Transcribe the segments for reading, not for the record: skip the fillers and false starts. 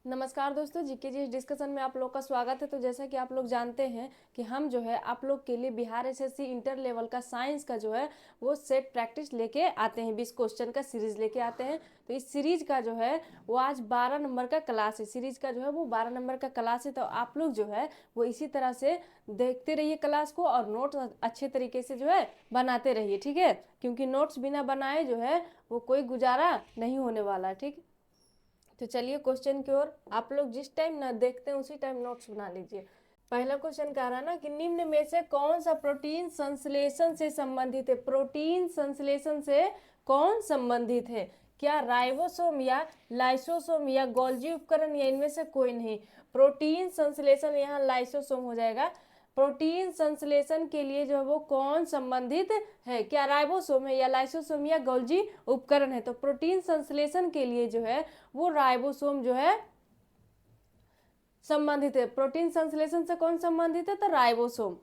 नमस्कार दोस्तों, जीके जी डिस्कशन में आप लोग का स्वागत है। तो जैसा कि आप लोग जानते हैं कि हम जो है आप लोग के लिए बिहार एसएससी इंटर लेवल का साइंस का जो है वो सेट प्रैक्टिस लेके आते हैं। 20 क्वेश्चन का सीरीज लेके आते हैं। तो इस सीरीज का जो है वो आज 12 नंबर का क्लास है। सीरीज का जो है वो 12 नंबर का क्लास है। तो आप लोग जो है वो इसी तरह से देखते रहिए क्लास को और नोट्स अच्छे तरीके से जो है बनाते रहिए, ठीक है। क्योंकि नोट्स बिना बनाए जो है वो कोई गुजारा नहीं होने वाला, ठीक। तो चलिए क्वेश्चन की ओर। आप लोग जिस टाइम ना देखते हैं उसी टाइम नोट्स बना लीजिए। पहला क्वेश्चन कह रहा है ना कि निम्न में से कौन सा प्रोटीन संश्लेषण से संबंधित है। प्रोटीन संश्लेषण से कौन संबंधित है? क्या राइबोसोम या लाइसोसोम या गोल्जी उपकरण या इनमें से कोई नहीं। प्रोटीन संश्लेषण यहाँ लाइसोसोम हो जाएगा। प्रोटीन संश्लेषण के लिए जो है वो कौन संबंधित है? क्या राइबोसोम है या लाइसोसोम या गोल्जी उपकरण है? तो प्रोटीन संश्लेषण के लिए जो है वो राइबोसोम जो है संबंधित है। प्रोटीन संश्लेषण से कौन संबंधित है? तो राइबोसोम।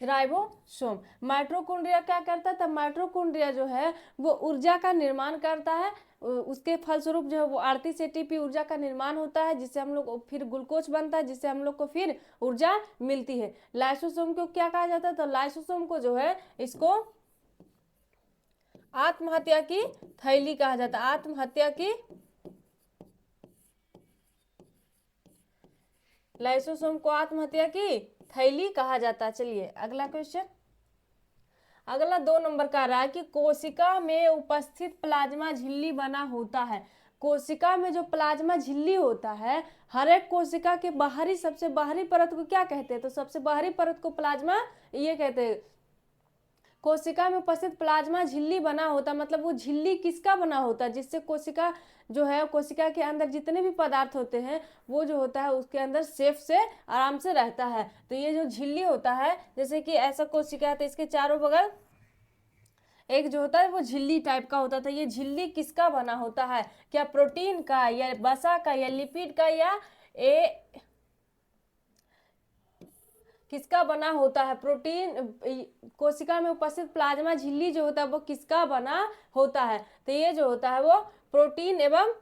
राइबोसोम। माइटोकॉन्ड्रिया क्या करता है? तो माइटोकॉन्ड्रिया जो है वो ऊर्जा का निर्माण करता है। उसके फलस्वरूप जो है वो 38 एटीपी ऊर्जा का निर्माण होता है, जिससे हम लोग फिर ग्लूकोज बनता है, जिससे हम लोग को फिर ऊर्जा मिलती है। लाइसोसोम को क्या कहा जाता है? तो लाइसोसोम को जो है इसको आत्महत्या की थैली कहा जाता है। आत्महत्या की लाइसोसोम को आत्महत्या की थैली कहा जाता है। चलिए अगला क्वेश्चन। अगला 2 नंबर का रहा है कि कोशिका में उपस्थित प्लाज्मा झिल्ली बना होता है। कोशिका में जो प्लाज्मा झिल्ली होता है, हर एक कोशिका के बाहरी सबसे बाहरी परत को क्या कहते हैं? तो सबसे बाहरी परत को प्लाज्मा ये कहते हैं। कोशिका में उपस्थित प्लाज्मा झिल्ली बना होता, मतलब वो झिल्ली किसका बना होता है? जिससे कोशिका जो है, कोशिका के अंदर जितने भी पदार्थ होते हैं वो जो होता है उसके अंदर सेफ से आराम से रहता है। तो ये जो झिल्ली होता है, जैसे कि ऐसा कोशिका है तो इसके चारों बगल एक जो होता है वो झिल्ली टाइप का होता था। ये झिल्ली किसका बना होता है? क्या प्रोटीन का या वसा का या लिपिड का या ए किसका बना होता है? प्रोटीन। कोशिका में उपस्थित प्लाज्मा झिल्ली जो होता है वो किसका बना होता है? तो ये जो होता है वो प्रोटीन एवं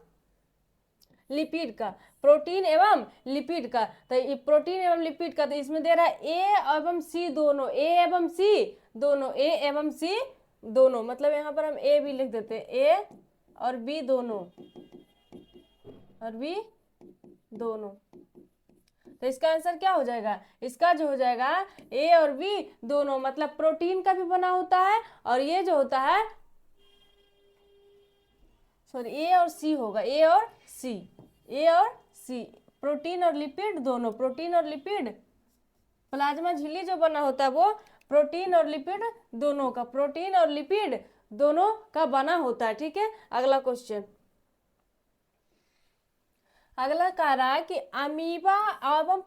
लिपिड का। प्रोटीन एवं लिपिड का। तो ये प्रोटीन एवं लिपिड का, तो इसमें दे रहा है ए एवं सी दोनों। ए एवं सी दोनों। ए एवं सी दोनों, मतलब यहाँ पर हम ए भी लिख देते हैं। ए और बी दोनों, और बी दोनों। तो इसका आंसर क्या हो जाएगा? इसका जो हो जाएगा ए और बी दोनों, मतलब प्रोटीन का भी बना होता है और ये जो होता है सॉरी ए और सी होगा। ए और सी, ए और सी, प्रोटीन और लिपिड दोनों। प्रोटीन और लिपिड, प्लाज्मा झिल्ली जो बना होता है वो प्रोटीन और लिपिड दोनों का, प्रोटीन और लिपिड दोनों का बना होता है, ठीक है। अगला क्वेश्चन। अगला कह रहा है कि अमीबा एवं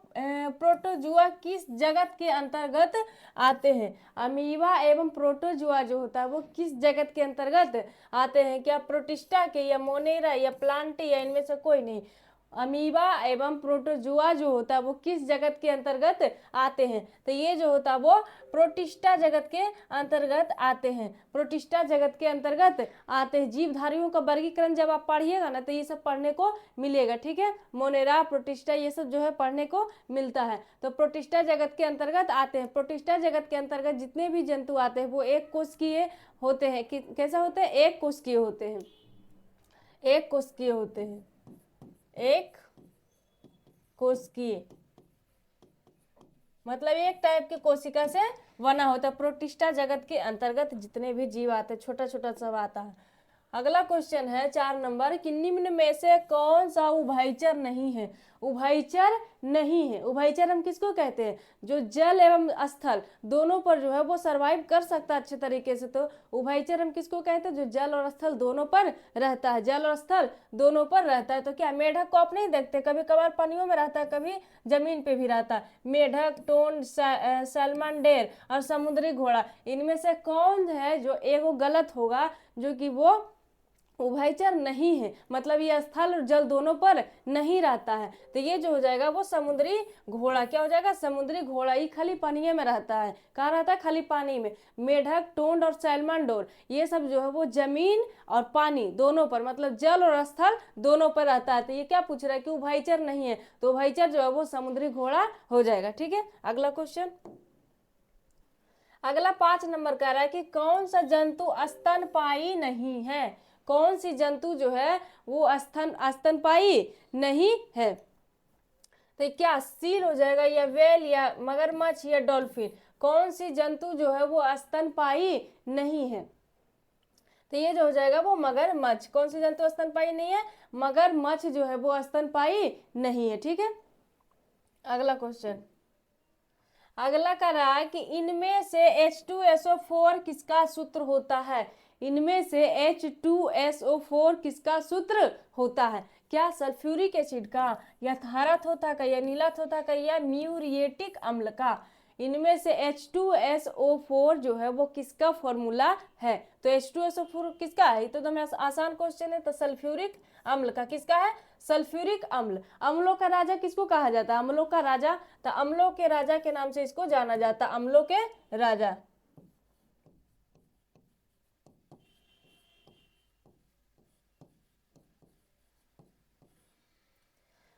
प्रोटोजुआ किस जगत के अंतर्गत आते हैं? अमीबा एवं प्रोटोजुआ जो होता है वो किस जगत के अंतर्गत आते हैं? क्या प्रोटिस्टा के या मोनेरा या प्लांटी या इनमें से कोई नहीं। अमीबा एवं प्रोटोजुआ जो होता है वो किस जगत के अंतर्गत आते हैं? तो ये जो होता है वो प्रोटिस्टा जगत के अंतर्गत आते हैं। प्रोटिस्टा जगत के अंतर्गत आते हैं। जीवधारियों का वर्गीकरण जब आप पढ़िएगा ना तो ये सब पढ़ने को मिलेगा, ठीक है। मोनेरा, प्रोटिस्टा, ये सब जो है पढ़ने को मिलता है। तो प्रोटिस्टा जगत के अंतर्गत आते हैं। प्रोटिस्टा जगत के अंतर्गत जितने भी जंतु आते हैं वो एक कोशिकीय होते हैं। कैसा होते हैं? एक कोशिकीय होते हैं। एक कोशिकीय होते हैं। एक कोशिकीय मतलब एक टाइप के कोशिका से बना होता है। प्रोटिस्टा जगत के अंतर्गत जितने भी जीव आते हैं, छोटा छोटा सब आता है। अगला क्वेश्चन है 4 नंबर कि निम्न में से कौन सा उभयचर नहीं है? उभयचर नहीं है। उभयचर हम किसको कहते हैं? जो जल एवं स्थल दोनों पर जो है वो सरवाइव कर सकता है अच्छे तरीके से। तो उभयचर हम किसको कहते हैं? जो जल और स्थल दोनों पर रहता है। जल और स्थल दोनों पर रहता है। तो क्या मेढक को आप नहीं देखते? कभी कभार पानियों में रहता है, कभी जमीन पे भी रहता है। मेढक, टोन, सैलमन, और समुद्री घोड़ा, इनमें से कौन है जो एगो गलत होगा, जो कि वो उभयचर नहीं है, मतलब ये स्थल और जल दोनों पर नहीं रहता है। तो ये जो हो जाएगा वो समुद्री घोड़ा, क्या हो जाएगा, समुद्री घोड़ा। ये खाली पानी में रहता है, कहाँ रहता है, खाली पानी में। मेढक, टोंड और सैल्मन ये सब जो है वो जमीन और पानी दोनों पर, मतलब जल और स्थल दोनों पर रहता है। तो ये क्या पूछ रहा है कि उभयचर नहीं है, तो उभयचर जो है वो समुद्री घोड़ा हो जाएगा। ठीक है, अगला क्वेश्चन। अगला 5 नंबर का रहा है कि कौन सा जंतु स्तनपायी नहीं है। कौन सी जंतु जो है वो स्तनपायी नहीं है। तो क्या सील हो जाएगा, या वेल, या मगरमच्छ, या डॉल्फिन। कौन सी जंतु जो है वो स्तनपायी नहीं है। तो ये जो हो जाएगा वो मगरमच्छ। कौन सी जंतु स्तनपायी नहीं है, मगरमच्छ जो है वो स्तनपायी नहीं है। ठीक है, अगला क्वेश्चन। अगला कह रहा है कि इनमें से H2SO4 किसका सूत्र होता है। इनमें से H2SO4 किसका सूत्र होता है। क्या सल्फ्यूरिक एसिड का, या क्षारक होता का, या नीलत होता का, या म्यूरिएटिक अम्ल का। इनमें से H2SO4 जो है वो किसका फॉर्मूला है। तो H2SO4 किसका है, तो हमें आसान क्वेश्चन है। तो सल्फ्यूरिक अम्ल का। किसका है, सल्फ्यूरिक अम्ल। अम्लों का राजा किसको कहा जाता है, अम्लों का राजा। तो अम्लों के राजा के नाम से इसको जाना जाता है, अम्लों के राजा।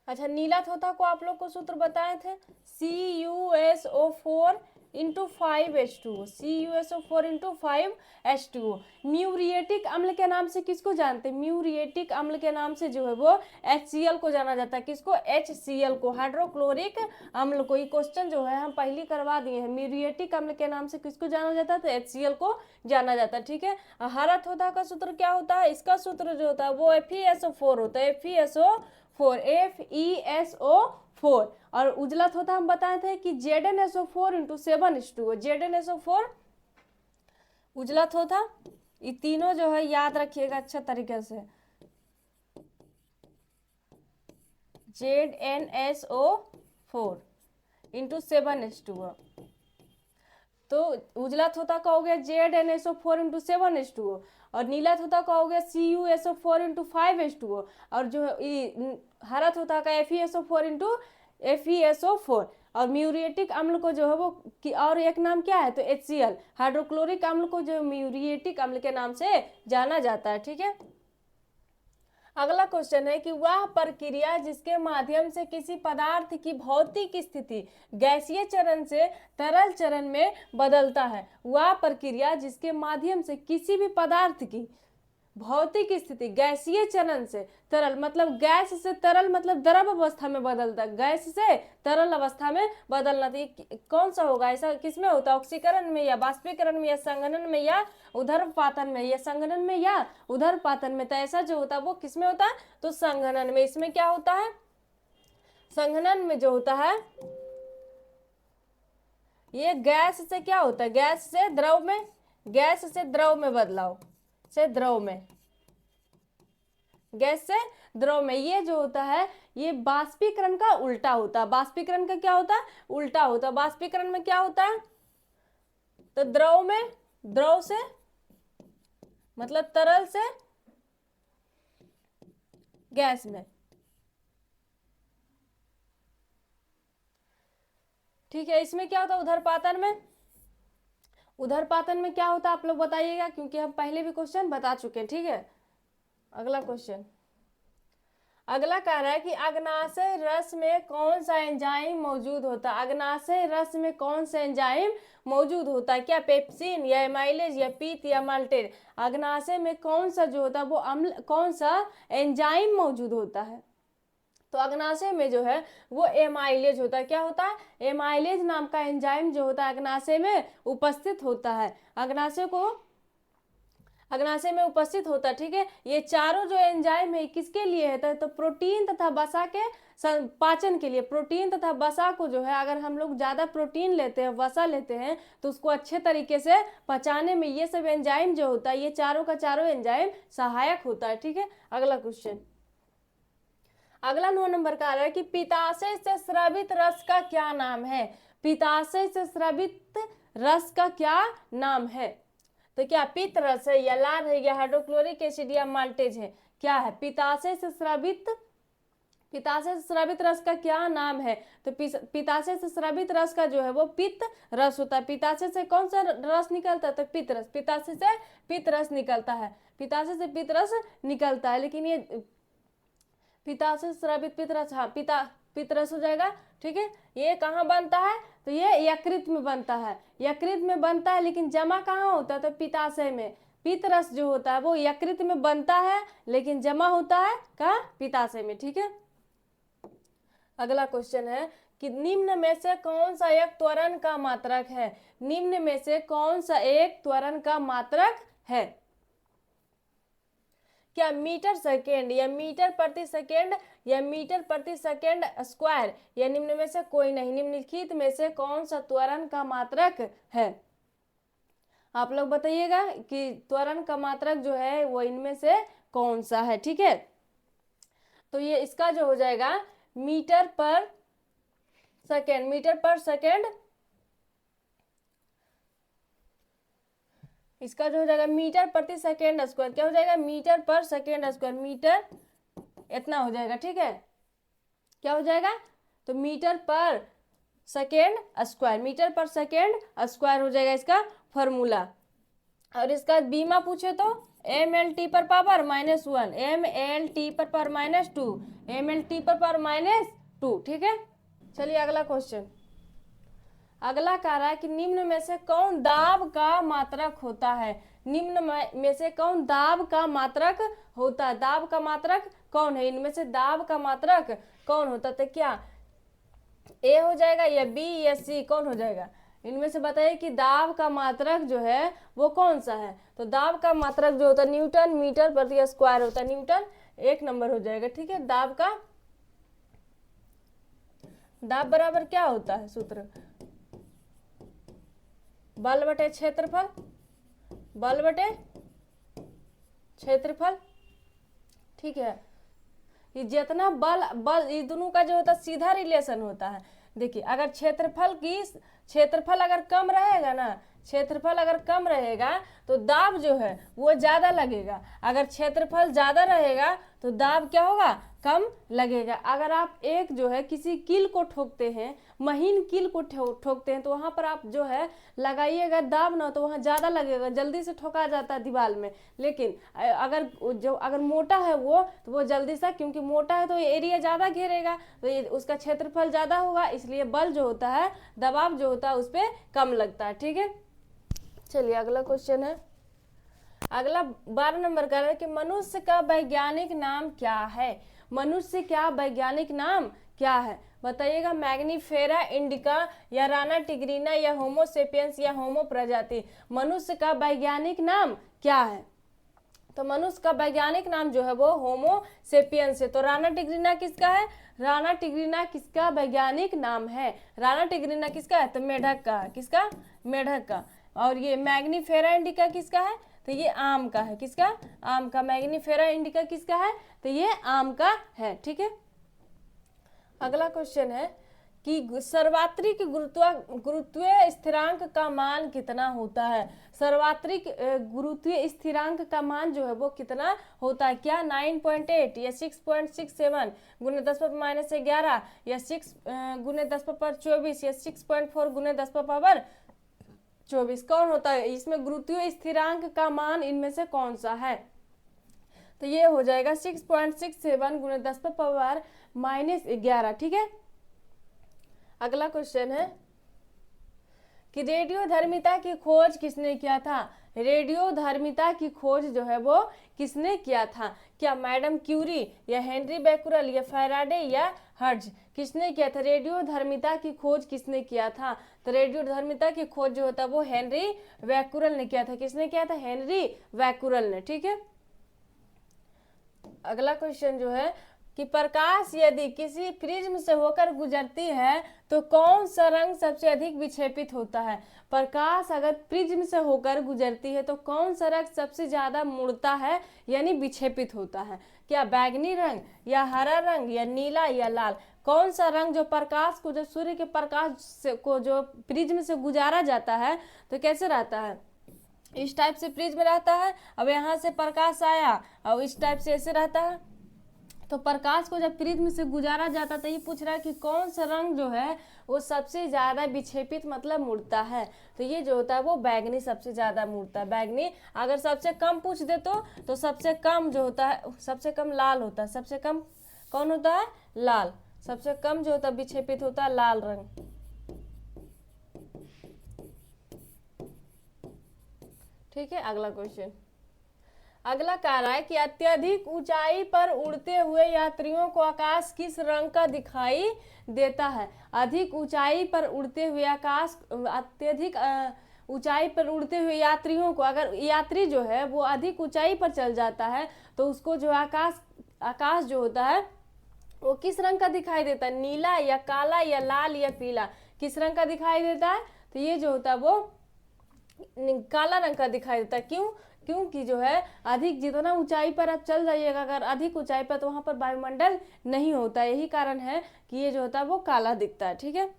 अच्छा, नीला थोथा को आप लोग को सूत्र बताए थे, CuSO4 into 5H2O, CuSO4 into 5H2O। Muriatic अम्ल के नाम से किसको जानते हैं, म्यूरिएटिक अम्ल के नाम से जो है वो HCl को जाना जाता है। किसको, HCl को, हाइड्रोक्लोरिक अम्ल को। ये क्वेश्चन जो है हम पहले करवा दिए हैं। म्यूरिएटिक अम्ल के नाम से किसको जाना जाता है, तो HCl को जाना जाता है। ठीक है, हरा थोथा का सूत्र क्या होता है, इसका सूत्र जो होता है वो FeSO4 होता है, FeSO4। और उजला थोथा हम बताए थे कि ZnSO4 इंटू 7H2O, ZnSO4 उजला थोथा। ये तीनों जो है याद रखिएगा अच्छा तरीके से, ZnSO4 इंटू 7H2O। तो उजला थोथा का हो गया ZnSO4 इंटू 7H2O, और नीला थोथा का हो गया CuSO4 इंटू 5H2O, और जो हरा थोथा का FeSO4 इंटू FeSO4। और म्यूरिएटिक अम्ल को जो है वो और एक नाम क्या है, तो HCl, हाइड्रोक्लोरिक अम्ल को जो म्यूरिएटिक अम्ल के नाम से जाना जाता है। ठीक है, अगला क्वेश्चन है कि वह प्रक्रिया जिसके माध्यम से किसी पदार्थ की भौतिक स्थिति गैसीय चरण से तरल चरण में बदलता है। वह प्रक्रिया जिसके माध्यम से किसी भी पदार्थ की भौतिक स्थिति गैसीय चरण से तरल, मतलब गैस से तरल, मतलब द्रव अवस्था में बदलता है, गैस से तरल अवस्था में बदलना। तो कौन सा होगा, ऐसा किसमें होता है, ऑक्सीकरण में, या बाष्पीकरण में, या संघनन में, या उदरपातन में, या संघनन में, या उदरपातन में। तो ऐसा जो होता है वो किसमें होता है, तो संघनन में। इसमें क्या होता है, संघनन में जो होता है ये गैस से क्या होता है, गैस से द्रव में, गैस से द्रव में बदलाव, से द्रव में, गैस से द्रव में। ये जो होता है ये बाष्पीकरण का उल्टा होता है। बाष्पीकरण का क्या होता है, उल्टा होता है। बाष्पीकरण में क्या होता है, तो द्रव में, द्रव से मतलब तरल से गैस में। ठीक है, इसमें क्या होता है, उदरपातन में, उदरपातन में क्या होता है आप लोग बताइएगा, क्योंकि हम पहले भी क्वेश्चन बता चुके हैं। ठीक है, अगला क्वेश्चन। अगला कह रहा है कि अग्नाशय रस में कौन सा एंजाइम मौजूद होता है। अग्नाशय रस में कौन सा एंजाइम मौजूद होता है, क्या पेप्सिन, या एमाइलेज, या पीत, या माल्टेज। अग्नाशय में कौन सा जो होता है वो अम्ल, कौन सा एंजाइम मौजूद होता है। तो अग्नाशय में जो है वो एमाइलेज होता है। क्या होता है, एमाइलेज नाम का एंजाइम जो होता है अग्नाशय में उपस्थित होता है। अग्नाशय को, अग्नाशय में उपस्थित होता है। ठीक है, ये चारों जो एंजाइम है किसके लिए है, तो प्रोटीन तथा वसा के पाचन के लिए। प्रोटीन तथा वसा को जो है अगर हम लोग ज्यादा प्रोटीन लेते हैं, वसा लेते हैं, तो उसको अच्छे तरीके से पचाने में ये सब एंजाइम जो होता है, ये चारों का चारों एंजाइम सहायक होता है। ठीक है, अगला क्वेश्चन। अगला 9 नंबर का आ रहा है कि पित्ताशय से स्रावित रस का क्या नाम है। पित्ताशय से स्रावित रस का क्या नाम है। तो क्या पित्त रस है या लार है या हाइड्रोक्लोरिक एसिड या माल्टेज है? क्या है? पित्ताशय से स्रावित रस का क्या नाम है? तो पित्ताशय से स्रावित रस का जो है वो पित्त रस होता है। पित्ताशय से कौन सा रस निकलता है? तो पित्त रस। पित्ताशय से पित्त रस निकलता है, पित्ताशय से पित्त रस निकलता है। लेकिन ये पित्ताशय से स्रावित पित्त रस, हाँ पित्त रस हो जाएगा। ठीक है, ये कहाँ बनता है? तो ये यकृत में बनता है, यकृत में बनता है। लेकिन जमा कहाँ होता है? तो पित्ताशय में। पित्त रस जो होता है वो यकृत में बनता है, लेकिन जमा होता है कहाँ? पित्ताशय में। ठीक है, अगला क्वेश्चन है कि निम्न में से कौन सा एक त्वरण का मात्रक है? निम्न में से कौन सा एक त्वरण का मात्रक है? क्या मीटर सेकेंड या मीटर प्रति सेकेंड या मीटर प्रति सेकेंड स्क्वायर, या निम्न में से कोई नहीं? निम्नलिखित में से कौन सा त्वरण का मात्रक है? आप लोग बताइएगा कि त्वरण का मात्रक जो है वो इनमें से कौन सा है। ठीक है, तो ये इसका जो हो जाएगा मीटर पर सेकेंड, मीटर पर सेकेंड, इसका जो हो जाएगा मीटर प्रति सेकेंड स्क्वायर। क्या हो जाएगा? मीटर पर सेकेंड स्क्वायर, मीटर इतना हो जाएगा। ठीक है, क्या हो जाएगा? तो मीटर पर सेकेंड स्क्वायर, मीटर पर सेकेंड स्क्वायर हो जाएगा इसका फॉर्मूला। और इसका बीमा पूछे तो mlt पर पावर -1, mlt पर पावर -2, mlt पर पावर -2। ठीक है, चलिए अगला क्वेश्चन। अगला कह रहा है कि निम्न में से कौन दाब का मात्रक होता है? निम्न में से कौन दाब का मात्रक होता है? दाब का मात्रक कौन है? इनमें से दाब का मात्रक कौन होता है? तो क्या ए हो जाएगा या बी या सी, कौन हो जाएगा? इनमें से बताइए कि दाब का मात्रक जो है वो कौन सा है? तो दाब का मात्रक जो होता है न्यूटन मीटर प्रति स्क्वायर होता है, न्यूटन 1 नंबर हो जाएगा। ठीक है, दाब का, दाब बराबर क्या होता है सूत्र? बल बटे क्षेत्रफल, बल बटे क्षेत्रफल। ठीक है, ये जितना बल ये दोनों का जो होता है सीधा रिलेशन होता है। देखिए अगर क्षेत्रफल अगर कम रहेगा ना, क्षेत्रफल अगर कम रहेगा तो दाब जो है वो ज्यादा लगेगा। अगर क्षेत्रफल ज्यादा रहेगा तो दाब क्या होगा? कम लगेगा। अगर आप एक जो है किसी कील को ठोकते हैं, महीन कील को ठोकते हैं, तो वहां पर आप जो है लगाइएगा दाब ना, तो वहां ज्यादा लगेगा, जल्दी से ठोका जाता है दीवार में। लेकिन अगर मोटा है वो, तो वो जल्दी से, क्योंकि मोटा है तो एरिया ज्यादा घेरेगा, तो ये उसका क्षेत्रफल ज्यादा होगा, इसलिए बल जो होता है, दबाव जो होता है उस पर कम लगता है। ठीक है, चलिए अगला क्वेश्चन है। अगला 12 नंबर का है कि मनुष्य का वैज्ञानिक नाम क्या है? मनुष्य का वैज्ञानिक नाम क्या है? बताइएगा। मैग्नीफेरा इंडिका या राना टिग्रीना या होमो सेपियंस या होमो प्रजाति। मनुष्य का वैज्ञानिक नाम क्या है? तो मनुष्य का वैज्ञानिक नाम जो है वो होमो सेपियंस है। तो राना टिग्रीना किसका है? राना टिग्रीना किसका वैज्ञानिक नाम है? राना टिग्रीना किसका है? तो मेढक का। किसका? मेढक का। और ये मैग्नीफेरा इंडिका किसका है? तो ये आम का है। किसका? आम का। मैग्नीफेरा इंडिका किसका है? तो ये आम का है। ठीक है, अगला क्वेश्चन है कि सर्वात्रिक गुरुत्वीय स्थिरांक का मान कितना होता है? सर्वात्रिक गुरुत्वीय स्थिरांक का मान जो है वो कितना होता है? क्या 9.8 या 6.67 गुने 10⁻⁻11 या 6 गुने 10⁻24 या 6.4 गुने 10⁻24? कौन होता है इसमें? गुरुत्वीय स्थिरांक का मान इनमें से कौन सा है? तो ये हो जाएगा 6.67 गुने 10⁻⁻11। ठीक है, अगला क्वेश्चन है कि रेडियोधर्मिता की खोज किसने किया था? रेडियोधर्मिता की खोज जो है वो किसने किया था? क्या मैडम क्यूरी या हेनरी बैकुरल या फैराडे या हर्ट्ज? किसने किया था? रेडियोधर्मिता की खोज किसने किया था? तो रेडियोधर्मिता की खोज जो होता है वो हेनरी बैकुरल ने किया था। किसने किया था? हेनरी बैकुरल ने। ठीक है, अगला क्वेश्चन जो है कि प्रकाश यदि किसी प्रिज्म से होकर गुजरती है तो कौन सा रंग सबसे अधिक विक्षेपित होता है? प्रकाश अगर प्रिज्म से होकर गुजरती है तो कौन सा रंग सबसे ज्यादा मुड़ता है यानी विक्षेपित होता है? क्या बैगनी रंग या हरा रंग या नीला या लाल? कौन सा रंग जो प्रकाश को, जो सूर्य के प्रकाश को जो प्रिज्म से गुजारा जाता है तो कैसे रहता है? इस टाइप से प्रिज्म रहता है। अब यहाँ से प्रकाश आया और इस टाइप से ऐसे रहता है। तो प्रकाश को जब प्रिज्म से गुजारा जाता है तो ये पूछ रहा है कि कौन सा रंग जो है वो सबसे ज़्यादा विक्षेपित मतलब मुड़ता है। तो ये जो होता है वो बैगनी सबसे ज़्यादा मुड़ता है, बैगनी। अगर सबसे कम पूछ दे तो सबसे कम जो होता है, सबसे कम लाल होता है। सबसे कम कौन होता है? लाल। सबसे कम जो होता है विक्षेपित होता है लाल रंग। ठीक है, अगला क्वेश्चन। अगला कह रहा है कि अत्यधिक ऊंचाई पर उड़ते हुए यात्रियों को आकाश किस रंग का दिखाई देता है? अधिक ऊंचाई पर उड़ते हुए आकाश, अत्यधिक ऊंचाई पर उड़ते हुए यात्रियों को, अगर यात्री जो है वो अधिक ऊंचाई पर चल जाता है तो उसको जो आकाश जो होता है वो किस रंग का दिखाई देता है? नीला या काला या लाल या पीला? किस रंग का दिखाई देता है? तो ये जो होता है वो काला रंग का दिखाई देता है। क्यों? क्योंकि जो है अधिक, जितना ऊंचाई पर आप चल जाइएगा अगर अधिक ऊंचाई पर, तो वहां पर वायुमंडल नहीं होता, यही कारण है कि ये जो होता है वो काला दिखता है। ठीक है,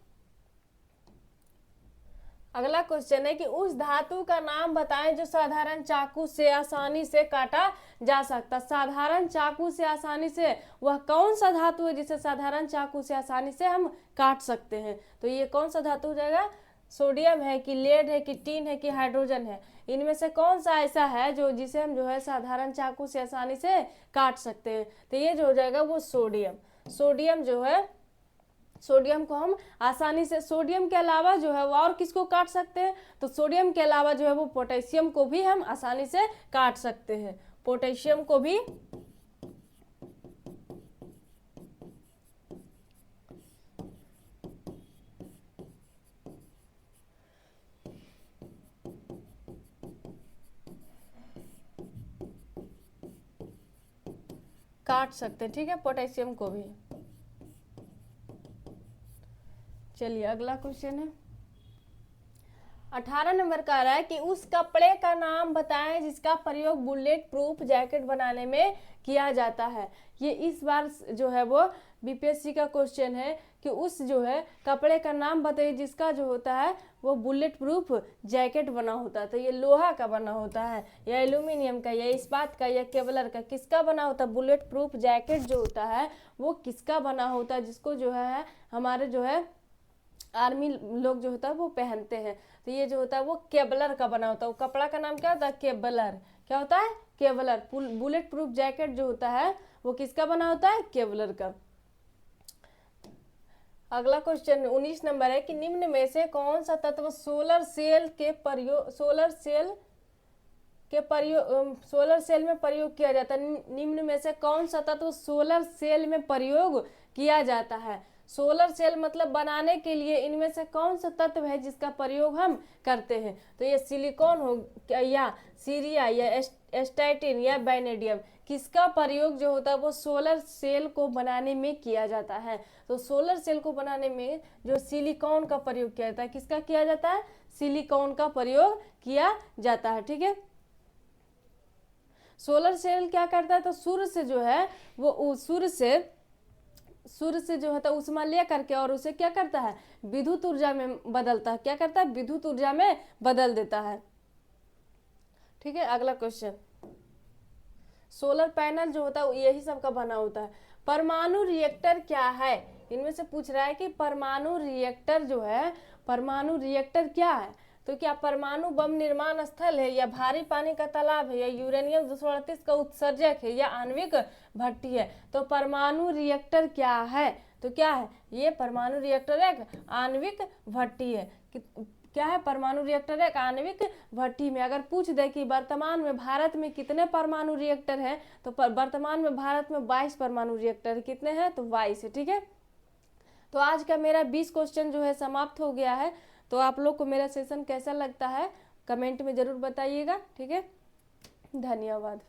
अगला क्वेश्चन है कि उस धातु का नाम बताएं जो साधारण चाकू से आसानी से काटा जा सकता। साधारण चाकू से आसानी से, वह कौन सा धातु है जिसे साधारण चाकू से आसानी से हम काट सकते हैं? तो ये कौन सा धातु हो जाएगा? सोडियम है कि लेड है कि टीन है कि हाइड्रोजन है? इनमें से कौन सा ऐसा है जो जिसे हम जो है साधारण चाकू से आसानी से काट सकते हैं? तो ये जो हो जाएगा वो सोडियम। सोडियम जो है, सोडियम को हम आसानी से, सोडियम के अलावा जो है वो और किसको काट सकते हैं? तो सोडियम के अलावा जो है वो पोटेशियम को भी हम आसानी से काट सकते हैं। पोटेशियम को भी काट सकते हैं। ठीक है, पोटेशियम को भी। चलिए अगला क्वेश्चन है, 18 नंबर का आ रहा है कि उस कपड़े का नाम बताएं जिसका प्रयोग बुलेट प्रूफ जैकेट बनाने में किया जाता है। ये इस बार जो है वो बीपीएससी का क्वेश्चन है कि उस जो है कपड़े का नाम बताइए जिसका जो होता है वो बुलेट प्रूफ जैकेट बना होता है। तो ये लोहा का बना होता है या एल्यूमिनियम का या इस्पात का या केवलर का? किसका बना होता है? बुलेट प्रूफ जैकेट जो होता है वो किसका बना होता है, जिसको जो है हमारे जो है आर्मी लोग जो होता है वो पहनते हैं? तो ये जो होता है वो केवलर का बना होता है। वो कपड़ा का नाम क्या होता है? केवलर। क्या होता है? केवलर। बुलेट प्रूफ जैकेट जो होता है वो किसका बना होता है? केवलर का। अगला क्वेश्चन 19 नंबर है कि निम्न में से कौन सा तत्व सोलर सेल में प्रयोग किया जाता है? निम्न में से कौन सा तत्व सोलर सेल में प्रयोग किया जाता है? सोलर सेल मतलब बनाने के लिए इनमें से कौन सा तत्व है जिसका प्रयोग हम करते हैं? तो ये सिलिकॉन हो या सीरिया या एस्टाइटिन या वैनेडियम? किसका प्रयोग जो होता है वो सोलर सेल को बनाने में किया जाता है? तो सोलर सेल को बनाने में जो सिलिकॉन का प्रयोग किया जाता है, किसका किया जाता है? सिलिकॉन का प्रयोग किया जाता है। ठीक है, सोलर सेल क्या करता है? तो सूर्य से जो है वो सूर्य से जो होता है ऊष्मा ले करके और उसे क्या करता है? विद्युत ऊर्जा में बदलता है। क्या करता है? विद्युत ऊर्जा में बदल देता है। ठीक है, अगला क्वेश्चन, सोलर पैनल जो होता है यही सब का बना होता है। परमाणु रिएक्टर क्या है? इनमें से पूछ रहा है कि परमाणु रिएक्टर जो है, परमाणु रिएक्टर क्या है? तो क्या परमाणु बम निर्माण स्थल है या भारी पानी का तालाब है या यूरेनियम 238 का उत्सर्जक है या आणविक भट्टी है? तो परमाणु रिएक्टर क्या है? तो क्या है ये? परमाणु रिएक्टर एक आणविक भट्टी है। क्या है? परमाणु रिएक्टर एक आणविक भट्टी में। अगर पूछ दे कि वर्तमान में भारत में कितने परमाणु रिएक्टर हैं, तो वर्तमान में भारत में 22 परमाणु रिएक्टर कितने हैं? तो 22 है। ठीक है, तो आज का मेरा 20 क्वेश्चन जो है समाप्त हो गया है। तो आप लोग को मेरा सेशन कैसा लगता है कमेंट में ज़रूर बताइएगा। ठीक है, धन्यवाद।